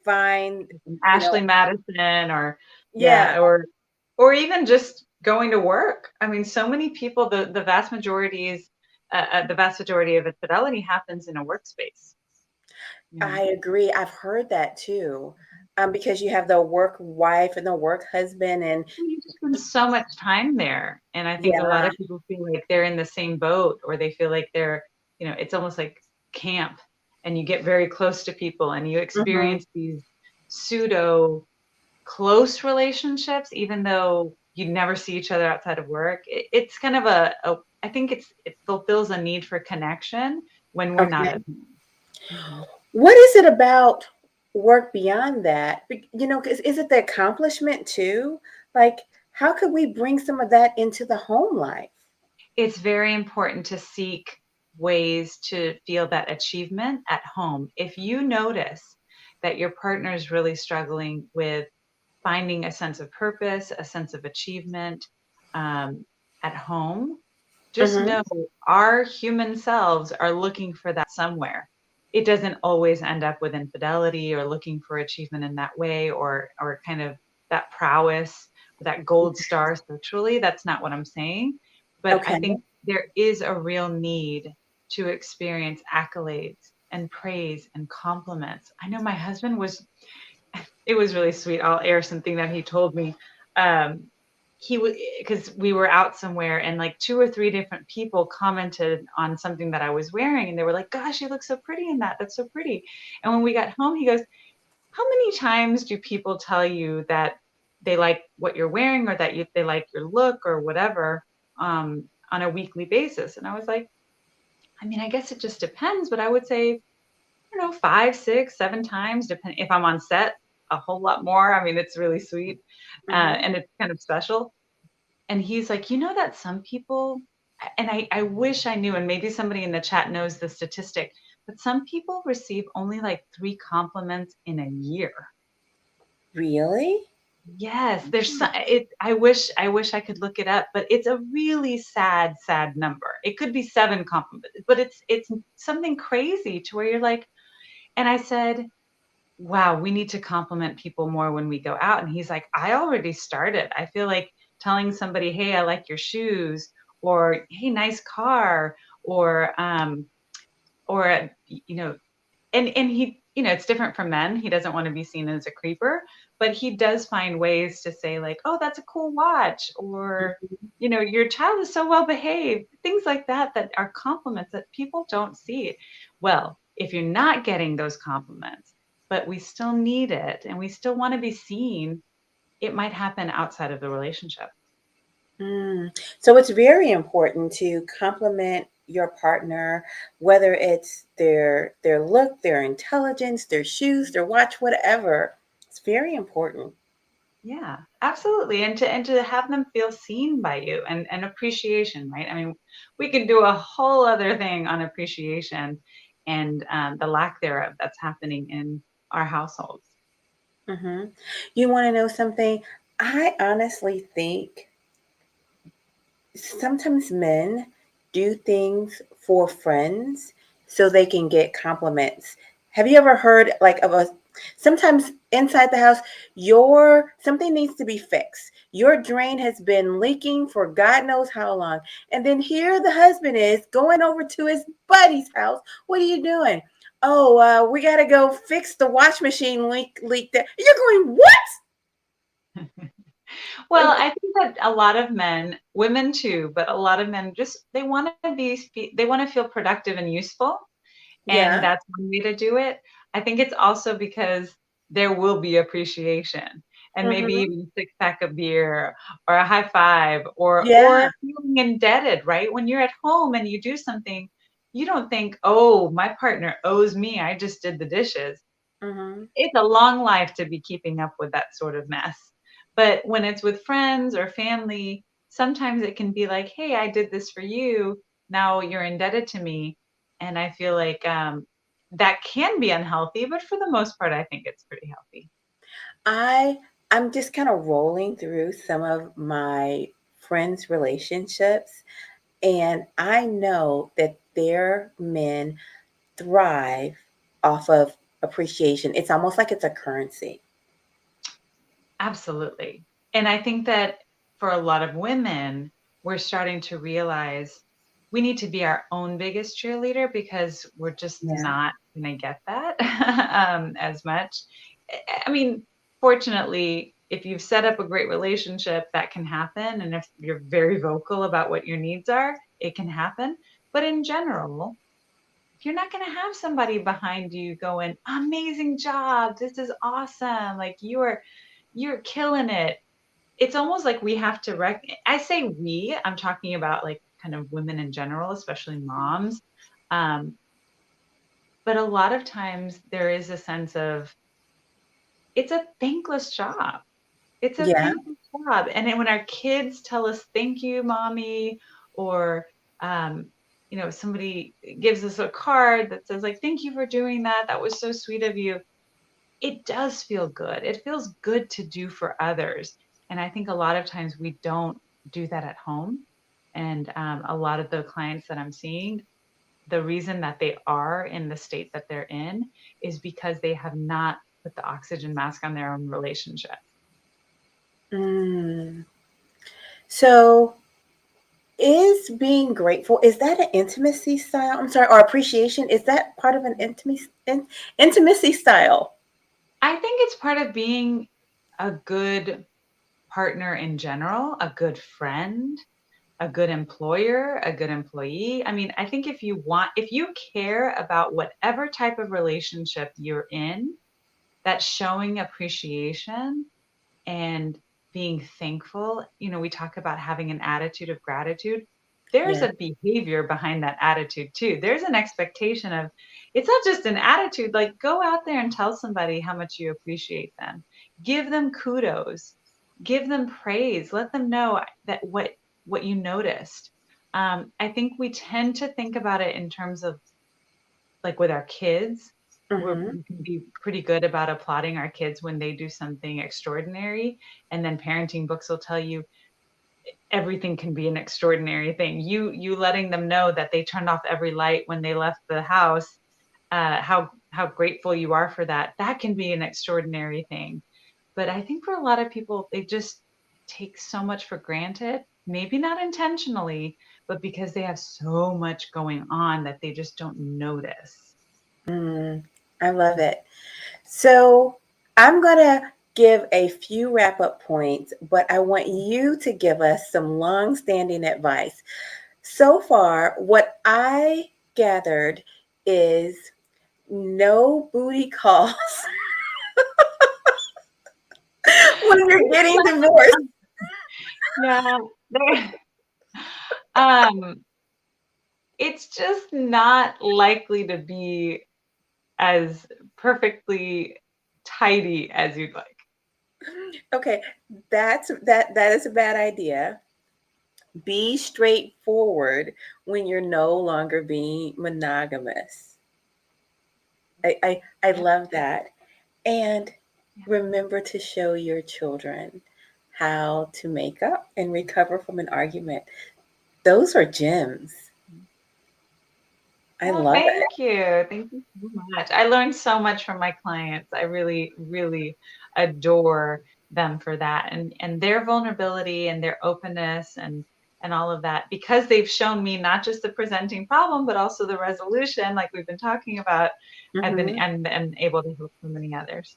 find, you know, Ashley Madison or yeah, yeah, or even just going to work. I mean, so many people, the vast majority of infidelity happens in a workspace. You know, I agree. I've heard that too. Because you have the work wife and the work husband, and you spend so much time there, and I think a lot yeah, of people feel like they're in the same boat, or they feel like it's almost like camp, and you get very close to people, and you mhm. experience these pseudo close relationships, even though you never see each other outside of work. It's kind of I think it fulfills a need for connection when we're not Okay. at home. Mhm. What is it about work beyond that? 'Cause is it the accomplishment too? Like, how could we bring some of that into the home life? It's very important to seek ways to feel that achievement at home. If you notice that your partner is really struggling with finding a sense of purpose, a sense of achievement um, at home, just Mhm. know our human selves are looking for that somewhere. It doesn't always end up with infidelity or looking for achievement in that way or kind of that prowess, that gold star sexually. That's not what I'm saying. But I Okay. think there is a real need to experience accolades and praise and compliments. I know my husband was, it was really sweet. I'll air something that he told me. Um, he would, because we were out somewhere and like two or three different people commented on something that I was wearing, and they were like, "Gosh, you look so pretty in that. That's so pretty." And when we got home, he goes, "How many times do people tell you that they like what you're wearing, or that they like your look or whatever, on a weekly basis?" And I was like, I mean, I guess it just depends, but I would say, I don't know, 5, 6, 7 times, depending if I'm on set, a whole lot more. I mean, it's really sweet, Mm-hmm. and it's kind of special. And he's like, you know that some people, and I wish I knew, and maybe somebody in the chat knows the statistic, but some people receive only like 3 compliments in a year. Really? Yes, there's it. I wish I could look it up, but it's a really sad, sad number. It could be 7 compliments, but it's something crazy to where you're like, and I said, wow, we need to compliment people more when we go out. And he's like, I already started. I feel like telling somebody, hey, I like your shoes, or hey, nice car, or you know, and he, it's different from men. He doesn't want to be seen as a creeper, but he does find ways to say like, oh, that's a cool watch, or your child is so well behaved, things like that, that are compliments that people don't see. Well, if you're not getting those compliments, but we still need it and we still want to be seen, it might happen outside of the relationship. Mm. So it's very important to compliment your partner, whether it's their look, their intelligence, their shoes, their watch, whatever. It's very important. Yeah, absolutely. And to have them feel seen by you, and appreciation, right? I mean, we could do a whole other thing on appreciation and the lack thereof that's happening in our households. Hmm. You want to know something? I honestly think sometimes men do things for friends so they can get compliments. Have you ever heard like of a sometimes inside the house your something needs to be fixed. Your drain has been leaking for God knows how long. And then here the husband is going over to his buddy's house. What are you doing? Oh, we got to go fix the wash machine leak there. You're going, what? Well, I think that a lot of men, women too, but a lot of men just they want to feel productive and useful, and Yeah. that's one way to do it. I think it's also because there will be appreciation, and maybe Hmm. even a six-pack of beer, or a high five, or Yeah. feeling indebted, right? When you're at home and you do something, you don't think, "Oh, my partner owes me. I just did the dishes." Hmm. It's a long life to be keeping up with that sort of mess. But when it's with friends or family, sometimes it can be like, "Hey, I did this for you. Now you're indebted to me." And I feel like that can be unhealthy, but for the most part, I think it's pretty healthy. I I'm just kind of rolling through some of my friends' relationships, and I know that their men thrive off of appreciation. It's almost like it's a currency. Absolutely. And I think that for a lot of women, we're starting to realize we need to be our own biggest cheerleader, because we're just Yeah. not going to get that as much. I mean, fortunately, if you've set up a great relationship, that can happen. And if you're very vocal about what your needs are, it can happen. But in general, if you're not going to have somebody behind you going, amazing job, this is awesome, like you're killing it, it's almost like we have to I say we, I'm talking about like kind of women in general, especially moms. Um, but a lot of times there is a sense of, it's a thankless job. It's a Yeah. thankless job. And then when our kids tell us, thank you, mommy, or, um, somebody gives us a card that says, like, thank you for doing that. That was so sweet of you. It does feel good. It feels good to do for others. And I think a lot of times we don't do that at home. And a lot of the clients that I'm seeing, the reason that they are in the state that they're in is because they have not put the oxygen mask on their own relationship. Mm. So is being grateful, is that an intimacy style? I'm sorry, or appreciation? Is that part of an intimacy style? I think it's part of being a good partner in general, a good friend, a good employer, a good employee. I mean, I think if you care about whatever type of relationship you're in, that showing appreciation and being thankful, we talk about having an attitude of gratitude. There's Yeah. a behavior behind that attitude too. There's an expectation of, it's not just an attitude, like go out there and tell somebody how much you appreciate them. Give them kudos, give them praise, let them know that what you noticed. I think we tend to think about it in terms of like with our kids, Mm-hmm. we can be pretty good about applauding our kids when they do something extraordinary. And then parenting books will tell you everything can be an extraordinary thing. You letting them know that they turned off every light when they left the house, how grateful you are for that. That can be an extraordinary thing. But I think for a lot of people, they just take so much for granted, maybe not intentionally, but because they have so much going on that they just don't notice. I love it. So I'm going to give a few wrap up points, but I want you to give us some long standing advice. So far, what I gathered is no booty calls when you're getting divorced. Yeah. Um, it's just not likely to be as perfectly tidy as you'd like. Okay, that is a bad idea. Be straightforward when you're no longer being monogamous. I Yep, love yep, that. And yeah. remember to show your children how to make up and recover from an argument. Those are gems. I Well, love it. thank you. Thank you so much. I learned so much from my clients. I really, really adore them for that and their vulnerability and their openness and all of that because they've shown me not just the presenting problem but also the resolution like we've been talking about. I've been Mhm. and able to help so many others.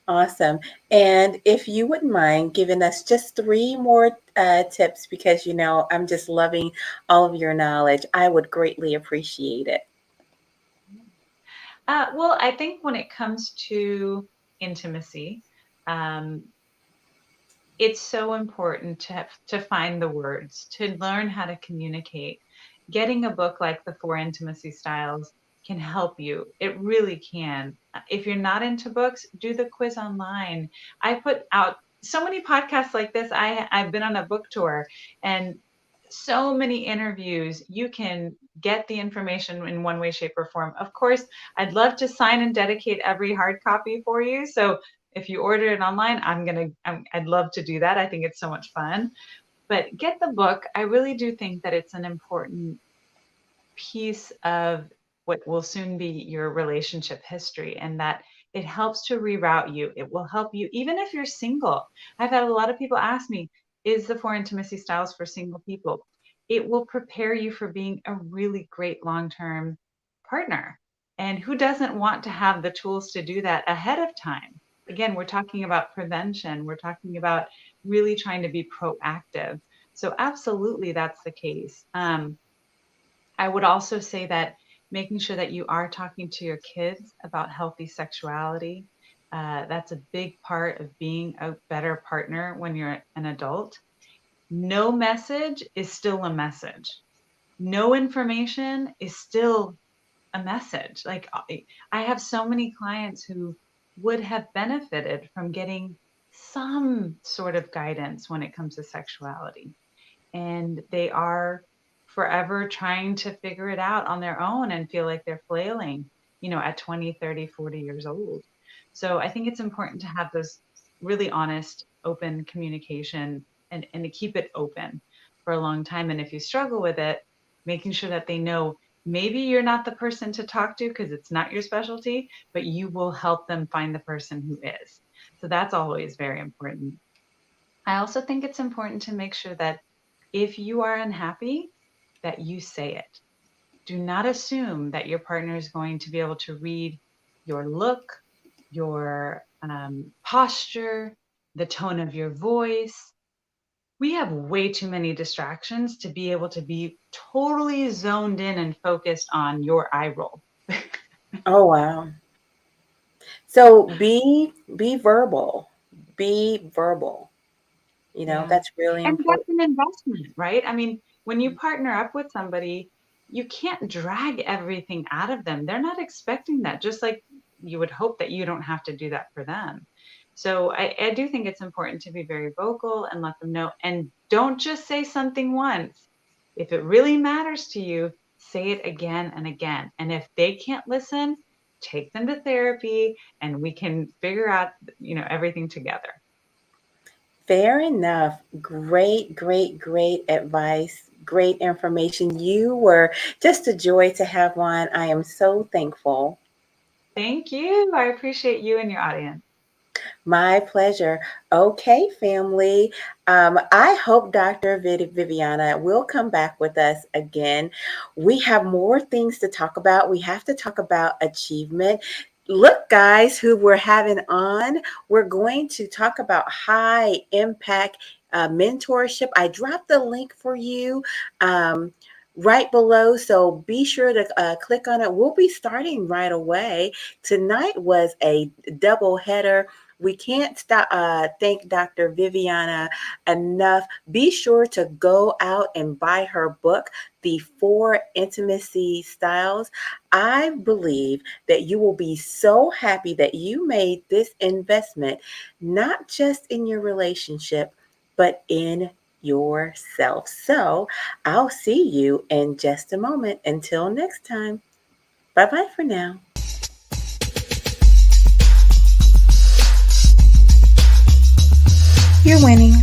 Awesome. And if you wouldn't mind giving us just three more tips, because I'm just loving all of your knowledge, I would greatly appreciate it. Well, I think when it comes to intimacy, um, it's so important to find the words, to learn how to communicate. Getting a book like The Four Intimacy Styles can help you. It really can. If you're not into books, do the quiz online. I put out so many podcasts like this. I've been on a book tour and so many interviews. You can get the information in one way, shape, or form. Of course, I'd love to sign and dedicate every hard copy for you. So if you order it online, I'd love to do that. I think it's so much fun. But get the book. I really do think that it's an important piece of what will soon be your relationship history and that it helps to reroute you. It will help you, even if you're single. I've had a lot of people ask me, is the Four Intimacy Styles for single people? It will prepare you for being a really great long term partner. And who doesn't want to have the tools to do that ahead of time? Again, we're talking about prevention, we're talking about really trying to be proactive. So, absolutely, that's the case. I would also say that making sure that you are talking to your kids about healthy sexuality, that's a big part of being a better partner when you're an adult. No message is still a message. No information is still a message. Like I have so many clients who would have benefited from getting some sort of guidance when it comes to sexuality and they are forever trying to figure it out on their own and feel like they're flailing, at 20, 30, 40 years old. So I think it's important to have those really honest, open communication and to keep it open for a long time. And if you struggle with it, making sure that they know maybe you're not the person to talk to because it's not your specialty, but you will help them find the person who is. So that's always very important. I also think it's important to make sure that if you are unhappy, that you say it. Do not assume that your partner is going to be able to read your look, your posture, the tone of your voice. We have way too many distractions to be able to be totally zoned in and focused on your eye roll. Oh, wow. So be verbal. Be verbal. Yeah. That's really And that's important. an investment, right? I mean, when you partner up with somebody, you can't drag everything out of them. They're not expecting that, just like you would hope that you don't have to do that for them. So I do think it's important to be very vocal and let them know. And don't just say something once. If it really matters to you, say it again and again. And if they can't listen, take them to therapy and we can figure out, everything together. Fair enough. Great, great, great advice. Great information. You were just a joy to have on. I am so thankful. Thank you. I appreciate you and your audience. My pleasure. Okay, family. I hope Dr. Viviana will come back with us again. We have more things to talk about. We have to talk about achievement. Look, guys, who we're having on, we're going to talk about high impact mentorship. I dropped the link for you. Right below. So be sure to click on it. We'll be starting right away. Tonight was a double header. We can't stop thank Dr. Viviana enough. Be sure to go out and buy her book, The 4 Intimacy Styles. I believe that you will be so happy that you made this investment, not just in your relationship, but in yourself. So I'll see you in just a moment. Until next time. Bye-bye for now. You're winning.